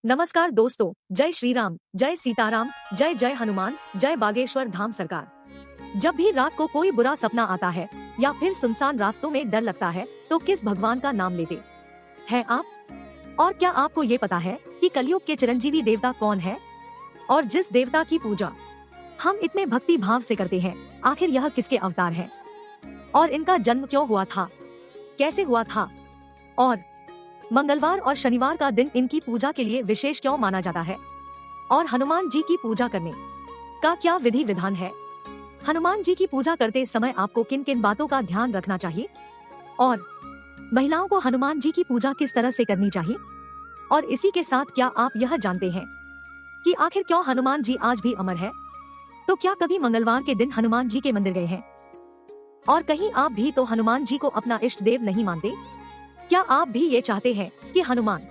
नमस्कार दोस्तों, जय श्री राम, जय सीताराम, जय जय हनुमान, जय बागेश्वर धाम सरकार। जब भी रात को कोई बुरा सपना आता है या फिर सुनसान रास्तों में डर लगता है तो किस भगवान का नाम लेते हैं आप? और क्या आपको ये पता है कि कलयुग के चिरंजीवी देवता कौन है और जिस देवता की पूजा हम इतने भक्ति भाव से करते हैं, आखिर यह किसके अवतार हैं? और इनका जन्म क्यों हुआ था, कैसे हुआ था, और मंगलवार और शनिवार का दिन इनकी पूजा के लिए विशेष क्यों माना जाता है? और हनुमान जी की पूजा करने का क्या विधि विधान है? हनुमान जी की पूजा करते समय आपको किन किन बातों का ध्यान रखना चाहिए? और महिलाओं को हनुमान जी की पूजा किस तरह से करनी चाहिए? और इसी के साथ क्या आप यह जानते हैं कि आखिर क्यों हनुमान जी आज भी अमर है? तो क्या कभी मंगलवार के दिन हनुमान जी के मंदिर गए हैं? और कहीं आप भी तो हनुमान जी को अपना इष्ट देव नहीं मानते? क्या आप भी ये चाहते हैं कि हनुमान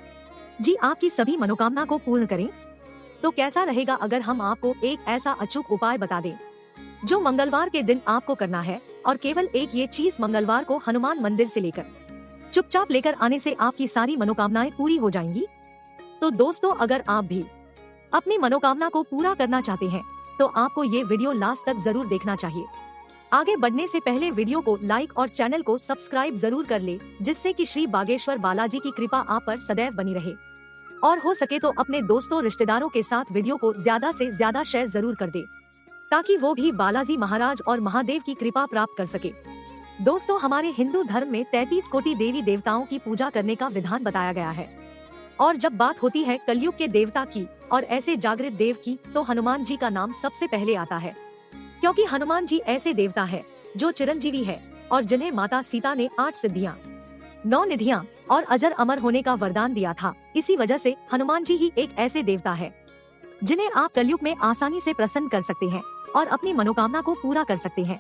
जी आपकी सभी मनोकामना को पूर्ण करें? तो कैसा रहेगा अगर हम आपको एक ऐसा अचूक उपाय बता दें जो मंगलवार के दिन आपको करना है, और केवल एक ये चीज मंगलवार को हनुमान मंदिर से लेकर चुपचाप लेकर आने से आपकी सारी मनोकामनाएं पूरी हो जाएंगी। तो दोस्तों, अगर आप भी अपनी मनोकामना को पूरा करना चाहते हैं तो आपको ये वीडियो लास्ट तक जरूर देखना चाहिए। आगे बढ़ने से पहले वीडियो को लाइक और चैनल को सब्सक्राइब जरूर कर ले, जिससे कि श्री बागेश्वर बालाजी की कृपा आप पर सदैव बनी रहे। और हो सके तो अपने दोस्तों रिश्तेदारों के साथ वीडियो को ज्यादा से ज्यादा शेयर जरूर कर दे, ताकि वो भी बालाजी महाराज और महादेव की कृपा प्राप्त कर सके। दोस्तों, हमारे हिंदू धर्म में 33 कोटि देवी देवताओं की पूजा करने का विधान बताया गया है। और जब बात होती है कलयुग के देवता की और ऐसे जागृत देव की, तो हनुमान जी का नाम सबसे पहले आता है, क्योंकि हनुमान जी ऐसे देवता है जो चिरंजीवी है और जिन्हें माता सीता ने 8 सिद्धियां, 9 निधियां और अजर अमर होने का वरदान दिया था। इसी वजह से हनुमान जी ही एक ऐसे देवता है जिन्हें आप कलयुग में आसानी से प्रसन्न कर सकते हैं और अपनी मनोकामना को पूरा कर सकते हैं।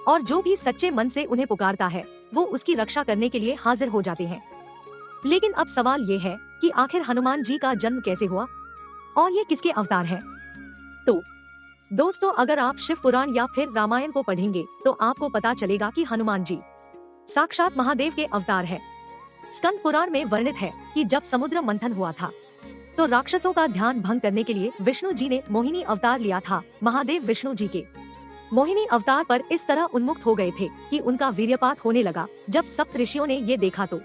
और जो भी सच्चे मन से उन्हें पुकारता है वो उसकी रक्षा करने के लिए हाजिर हो जाते हैं। लेकिन अब सवाल ये है कि आखिर हनुमान जी का जन्म कैसे हुआ और ये किसके अवतार है? तो दोस्तों, अगर आप शिव पुराण या फिर रामायण को पढ़ेंगे तो आपको पता चलेगा कि हनुमान जी साक्षात महादेव के अवतार है। स्कंद पुराण में वर्णित है कि जब समुद्र मंथन हुआ था तो राक्षसों का ध्यान भंग करने के लिए विष्णु जी ने मोहिनी अवतार लिया था। महादेव विष्णु जी के मोहिनी अवतार पर इस तरह उन्मुक्त हो गए थे कि उनका वीर्यपात होने लगा। जब सप्त ऋषियों ने ये देखा तो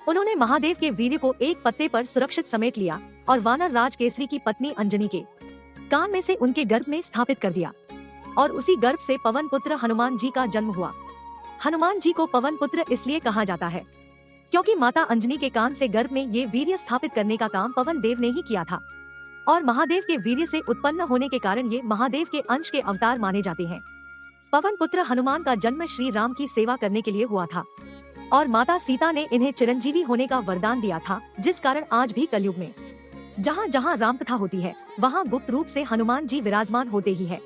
उन्होंने महादेव के वीर्य को एक पत्ते पर सुरक्षित समेट लिया और वानर राज केसरी की पत्नी अंजनी के कान में से उनके गर्भ में स्थापित कर दिया, और उसी गर्भ से पवन पुत्र हनुमान जी का जन्म हुआ। हनुमान जी को पवन पुत्र इसलिए कहा जाता है क्योंकि माता अंजनी के कान से गर्भ में ये वीर्य स्थापित करने का काम पवन देव ने ही किया था, और महादेव के वीर्य से उत्पन्न होने के कारण ये महादेव के अंश के अवतार माने जाते हैं। पवन पुत्र हनुमान का जन्म श्री राम की सेवा करने के लिए हुआ था, और माता सीता ने इन्हें चिरंजीवी होने का वरदान दिया था, जिस कारण आज भी कलयुग में जहाँ जहाँ राम कथा होती है वहाँ गुप्त रूप से हनुमान जी विराजमान होते ही है।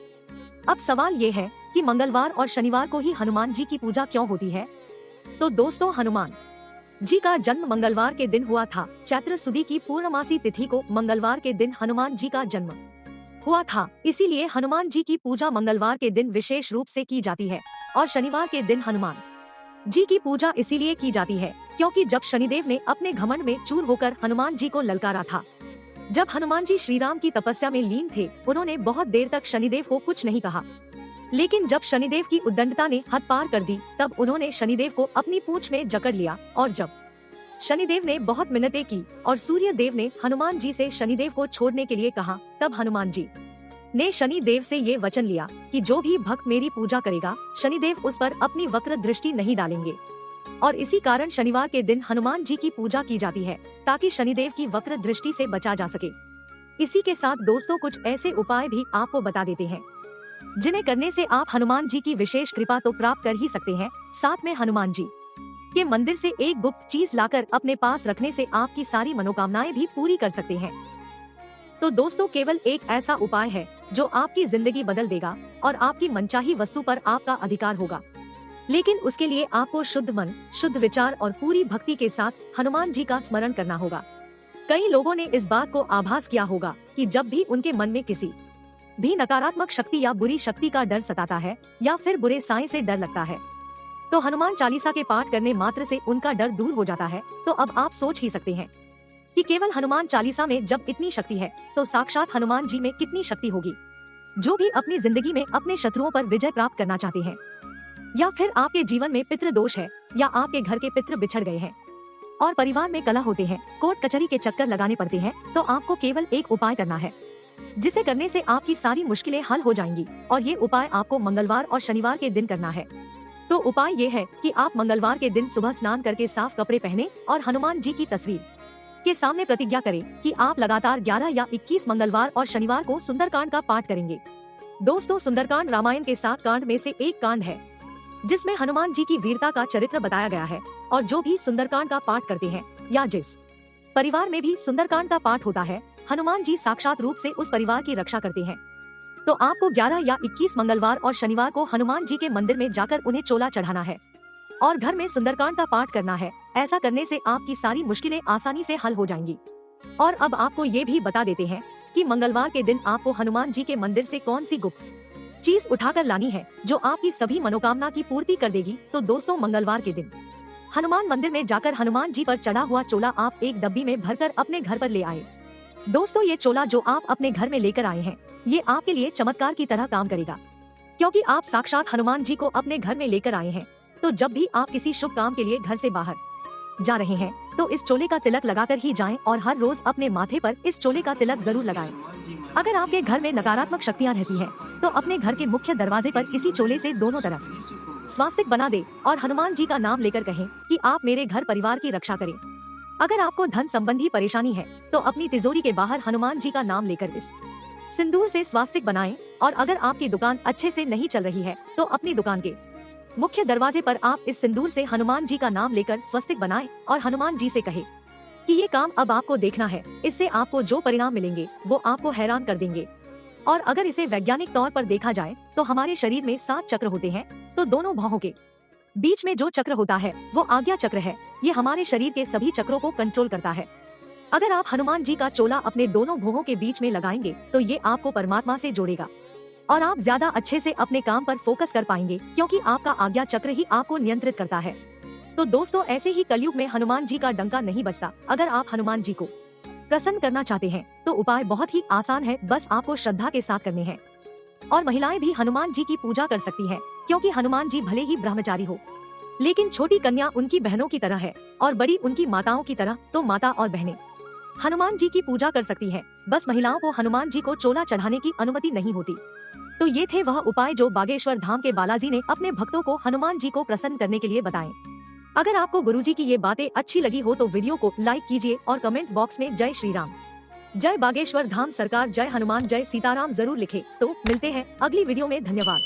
अब सवाल ये है कि मंगलवार और शनिवार को ही हनुमान जी की पूजा क्यों होती है? तो दोस्तों, हनुमान जी का जन्म मंगलवार के दिन हुआ था। चैत्र सुदी की पूर्णमासी तिथि को मंगलवार के दिन हनुमान जी का जन्म हुआ था। इसीलिए हनुमान जी की पूजा मंगलवार के दिन विशेष रूप से की जाती है, और शनिवार के दिन हनुमान जी की पूजा इसीलिए की जाती है क्योंकि जब शनिदेव ने अपने घमंड में चूर होकर हनुमान जी को ललकारा था, जब हनुमान जी श्री राम की तपस्या में लीन थे, उन्होंने बहुत देर तक शनिदेव को कुछ नहीं कहा। लेकिन जब शनिदेव की उद्दंडता ने हद पार कर दी, तब उन्होंने शनिदेव को अपनी पूंछ में जकड़ लिया, और जब शनिदेव ने बहुत मिन्नतें की और सूर्य देव ने हनुमान जी से शनिदेव को छोड़ने के लिए कहा, तब हनुमान जी ने शनिदेव से ये वचन लिया कि जो भी भक्त मेरी पूजा करेगा, शनिदेव उस पर अपनी वक्र दृष्टि नहीं डालेंगे। और इसी कारण शनिवार के दिन हनुमान जी की पूजा की जाती है, ताकि शनिदेव की वक्र दृष्टि से बचा जा सके। इसी के साथ दोस्तों, कुछ ऐसे उपाय भी आपको बता देते हैं जिन्हें करने से आप हनुमान जी की विशेष कृपा तो प्राप्त कर ही सकते हैं, साथ में हनुमान जी के मंदिर से एक गुप्त चीज लाकर अपने पास रखने से आपकी सारी मनोकामनाएं भी पूरी कर सकते हैं। तो दोस्तों, केवल एक ऐसा उपाय है जो आपकी जिंदगी बदल देगा और आपकी मनचाही वस्तु पर आपका अधिकार होगा। लेकिन उसके लिए आपको शुद्ध मन, शुद्ध विचार और पूरी भक्ति के साथ हनुमान जी का स्मरण करना होगा। कई लोगों ने इस बात को आभास किया होगा कि जब भी उनके मन में किसी भी नकारात्मक शक्ति या बुरी शक्ति का डर सताता है या फिर बुरे साए से डर लगता है, तो हनुमान चालीसा के पाठ करने मात्र से उनका डर दूर हो जाता है। तो अब आप सोच ही सकते हैं कि केवल हनुमान चालीसा में जब इतनी शक्ति है तो साक्षात हनुमान जी में कितनी शक्ति होगी। जो भी अपनी जिंदगी में अपने शत्रुओं पर विजय प्राप्त करना चाहते हैं, या फिर आपके जीवन में पितृ दोष है, या आपके घर के पितृ बिछड़ गए हैं और परिवार में कलह होते हैं, कोर्ट कचहरी के चक्कर लगाने पड़ते हैं, तो आपको केवल एक उपाय करना है, जिसे करने से आपकी सारी मुश्किलें हल हो जाएंगी। और ये उपाय आपको मंगलवार और शनिवार के दिन करना है। तो उपाय ये है कि आप मंगलवार के दिन सुबह स्नान करके साफ कपड़े पहने और हनुमान जी की तस्वीर के सामने प्रतिज्ञा करें कि आप लगातार 11 या 21 मंगलवार और शनिवार को सुंदरकांड का पाठ करेंगे। दोस्तों, सुंदरकांड रामायण के 7 कांड में से एक कांड है जिसमें हनुमान जी की वीरता का चरित्र बताया गया है। और जो भी सुंदरकांड का पाठ करते हैं, या जिस परिवार में भी सुंदरकांड का पाठ होता है, हनुमान जी साक्षात रूप से उस परिवार की रक्षा करते हैं। तो आपको 11 या 21 मंगलवार और शनिवार को हनुमान जी के मंदिर में जाकर उन्हें चोला चढ़ाना है और घर में सुंदरकांड का पाठ करना है। ऐसा करने से आपकी सारी मुश्किलें आसानी से हल हो जाएंगी। और अब आपको ये भी बता देते हैं कि मंगलवार के दिन आपको हनुमान जी के मंदिर से कौन सी गुप्त चीज उठाकर लानी है जो आपकी सभी मनोकामना की पूर्ति कर देगी। तो दोस्तों, मंगलवार के दिन हनुमान मंदिर में जाकर हनुमान जी पर चढ़ा हुआ चोला आप एक डब्बी में भरकर अपने घर पर ले आए। दोस्तों, ये चोला जो आप अपने घर में लेकर आए हैं, ये आपके लिए चमत्कार की तरह काम करेगा, क्योंकि आप साक्षात हनुमान जी को अपने घर में लेकर आए हैं। तो जब भी आप किसी शुभ काम के लिए घर से बाहर जा रहे हैं, तो इस चोले का तिलक लगाकर ही जाएं और हर रोज अपने माथे पर इस चोले का तिलक जरूर लगाएं। अगर आपके घर में नकारात्मक शक्तियां रहती हैं, तो अपने घर के मुख्य दरवाजे पर इसी चोले से दोनों तरफ स्वास्तिक बना दे और हनुमान जी का नाम लेकर कहें कि आप मेरे घर परिवार की रक्षा करें। अगर आपको धन संबंधी परेशानी है, तो अपनी तिजोरी के बाहर हनुमान जी का नाम लेकर इस सिंदूर से स्वास्तिक बनाएं। और अगर आपकी दुकान अच्छे से नहीं चल रही है, तो अपनी दुकान के मुख्य दरवाजे पर आप इस सिंदूर से हनुमान जी का नाम लेकर स्वस्तिक बनाएं और हनुमान जी से कहे कि ये काम अब आपको देखना है। इससे आपको जो परिणाम मिलेंगे वो आपको हैरान कर देंगे। और अगर इसे वैज्ञानिक तौर पर देखा जाए, तो हमारे शरीर में 7 चक्र होते हैं। तो दोनों भौहों के बीच में जो चक्र होता है वो आज्ञा चक्र है। ये हमारे शरीर के सभी चक्रों को कंट्रोल करता है। अगर आप हनुमान जी का चोला अपने दोनों भौहों के बीच में लगाएंगे, तो ये आपको परमात्मा से जोड़ेगा और आप ज्यादा अच्छे से अपने काम पर फोकस कर पाएंगे, क्योंकि आपका आज्ञा चक्र ही आपको नियंत्रित करता है। तो दोस्तों, ऐसे ही कलयुग में हनुमान जी का डंका नहीं बजता। अगर आप हनुमान जी को प्रसन्न करना चाहते हैं, तो उपाय बहुत ही आसान है, बस आपको श्रद्धा के साथ करने हैं। और महिलाएं भी हनुमान जी की पूजा कर सकती हैं, क्योंकि हनुमान जी भले ही ब्रह्मचारी हो, लेकिन छोटी कन्या उनकी बहनों की तरह है और बड़ी उनकी माताओं की तरह। तो माता और बहनें हनुमान जी की पूजा कर सकती हैं। बस महिलाओं को हनुमान जी को चोला चढ़ाने की अनुमति नहीं होती। तो ये थे वह उपाय जो बागेश्वर धाम के बालाजी ने अपने भक्तों को हनुमान जी को प्रसन्न करने के लिए बताएं। अगर आपको गुरुजी की ये बातें अच्छी लगी हो, तो वीडियो को लाइक कीजिए और कमेंट बॉक्स में जय श्री राम, जय बागेश्वर धाम सरकार, जय हनुमान, जय सीताराम जरूर लिखे। तो मिलते हैं अगली वीडियो में। धन्यवाद।